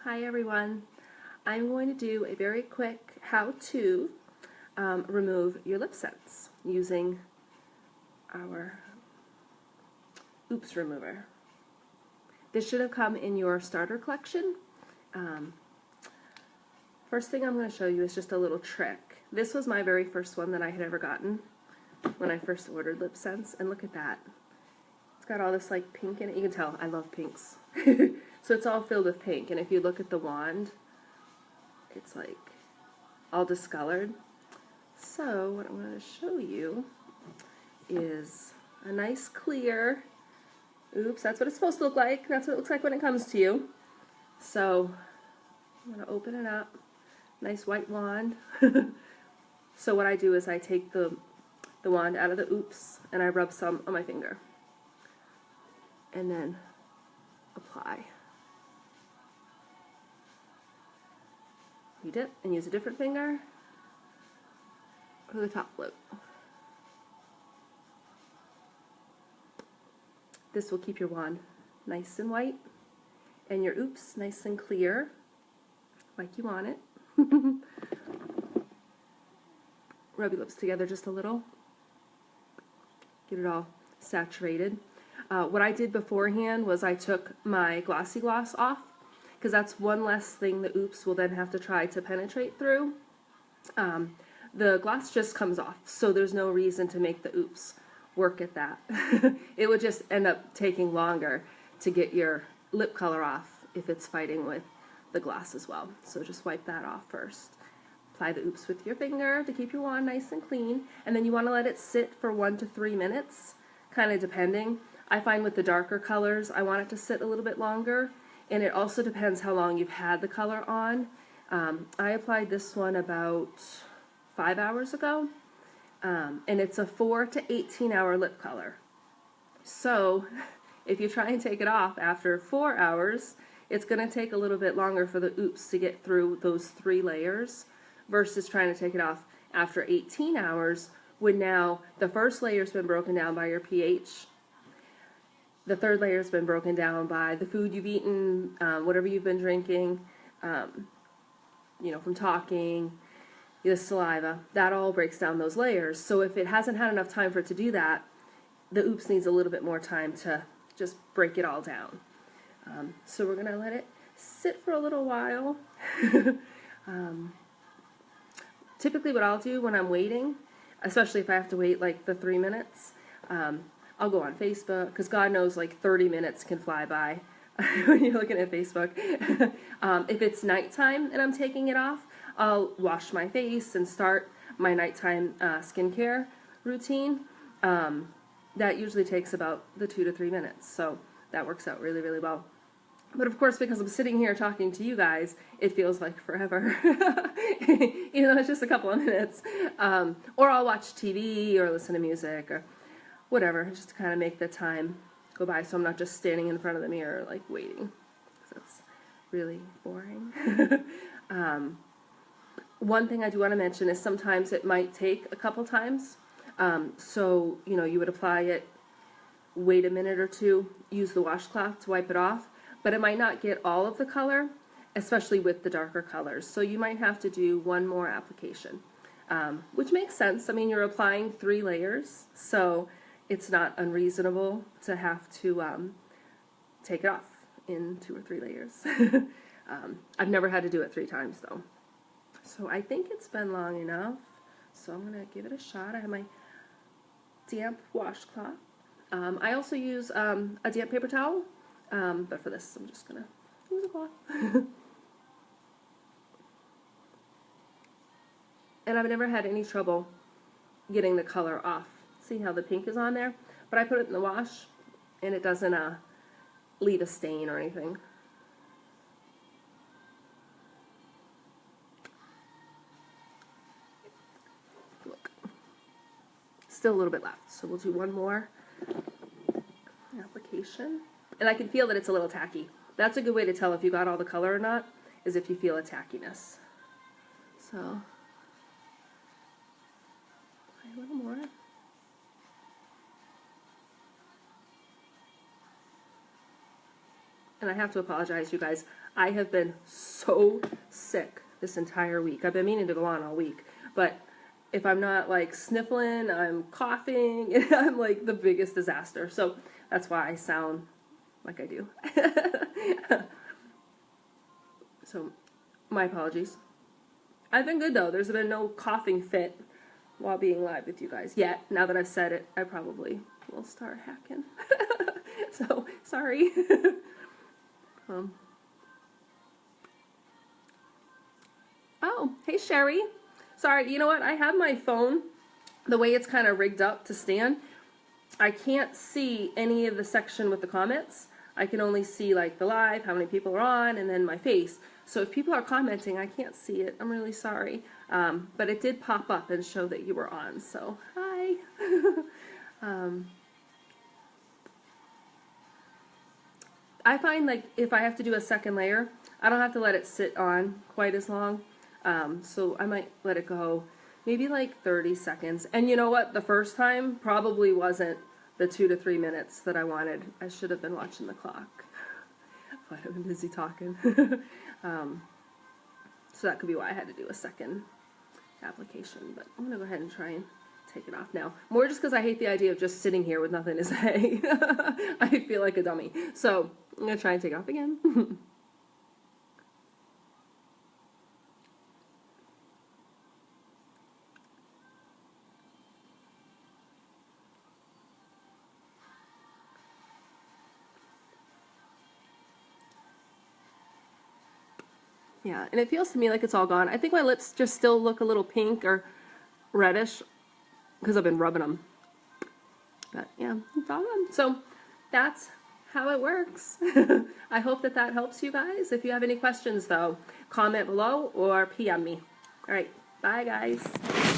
Hi everyone. I'm going to do a very quick how-to remove your LipSense using our Oops remover. This should have come in your starter collection. First thing I'm going to show you is just a little trick. This was my very first one that I had ever gotten when I first ordered LipSense, and look at that. It's got all this like pink in it. You can tell I love pinks. So it's all filled with pink, and if you look at the wand, it's like all discolored. So what I'm going to show you is a nice clear, oops, that's what it's supposed to look like. That's what it looks like when it comes to you. So I'm going to open it up. Nice white wand. So what I do is I take the wand out of the oops and I rub some on my finger. And then apply. You dip and use a different finger for the top flip. This will keep your wand nice and white and your oops nice and clear like you want it. Rub your lips together just a little. Get it all saturated. What I did beforehand was I took my glossy gloss off, because that's one less thing the oops will then have to try to penetrate through. The gloss just comes off, so there's no reason to make the oops work at that. It would just end up taking longer to get your lip color off if it's fighting with the gloss as well. So just wipe that off first. Apply the oops with your finger to keep your wand nice and clean, and then you want to let it sit for 1 to 3 minutes, kind of depending. I find with the darker colors I want it to sit a little bit longer, and it also depends how long you've had the color on. I applied this one about 5 hours ago, and it's a 4 to 18 hour lip color. So if you try and take it off after 4 hours, it's going to take a little bit longer for the oops to get through those 3 layers versus trying to take it off after 18 hours when now the first layer's been broken down by your pH. The third layer has been broken down by the food you've eaten, whatever you've been drinking, you know, from talking, the saliva. That all breaks down those layers. So if it hasn't had enough time for it to do that, the oops needs a little bit more time to just break it all down. So we're going to let it sit for a little while. Typically what I'll do when I'm waiting, especially if I have to wait like the 3 minutes, I'll go on Facebook, because God knows like 30 minutes can fly by when you're looking at Facebook. If it's nighttime and I'm taking it off, I'll wash my face and start my nighttime skincare routine. That usually takes about the 2 to 3 minutes, so that works out really, really well. But of course, because I'm sitting here talking to you guys, it feels like forever, even though it's just a couple of minutes. Or I'll watch TV or listen to music or whatever, just to kind of make the time go by so I'm not just standing in front of the mirror like waiting, because that's really boring. One thing I do want to mention is sometimes it might take a couple times. So, you know, you would apply it, wait a minute or two, use the washcloth to wipe it off, but it might not get all of the color, especially with the darker colors. So you might have to do one more application, which makes sense. I mean, you're applying 3 layers, so it's not unreasonable to have to take it off in 2 or 3 layers. I've never had to do it 3 times though. So I think it's been long enough. So I'm going to give it a shot. I have my damp washcloth. I also use a damp paper towel, but for this I'm just going to use a cloth. And I've never had any trouble getting the color off. See how the pink is on there? But I put it in the wash and it doesn't leave a stain or anything. Look. Still a little bit left, so we'll do one more application. And I can feel that it's a little tacky. That's a good way to tell if you got all the color or not, is if you feel a tackiness. So, a little more. And I have to apologize, you guys. I have been so sick this entire week. I've been meaning to go on all week, but if I'm not like sniffling, I'm coughing, and I'm like the biggest disaster. So that's why I sound like I do. So my apologies. I've been good though. There's been no coughing fit while being live with you guys yet. Now that I've said it, I probably will start hacking. So sorry. Oh, hey Sherry. Sorry, you know what? I have my phone, the way it's kind of rigged up to stand, I can't see any of the section with the comments. I can only see like the live, how many people are on, and then my face. So if people are commenting, I can't see it. I'm really sorry. But it did pop up and show that you were on, so hi. I find like if I have to do a second layer, I don't have to let it sit on quite as long. So I might let it go maybe like 30 seconds. And you know what? The first time probably wasn't the 2 to 3 minutes that I wanted. I should have been watching the clock, but I've been busy talking. So that could be why I had to do a second application. But I'm going to go ahead and try and take it off now. More just because I hate the idea of just sitting here with nothing to say. I feel like a dummy. So I'm going to try and take it off again. Yeah, and it feels to me like it's all gone. I think my lips just still look a little pink or reddish because I've been rubbing them. But yeah, it's all gone. So that's how it works. I hope that that helps you guys. If you have any questions though, comment below or PM me. All right, bye guys.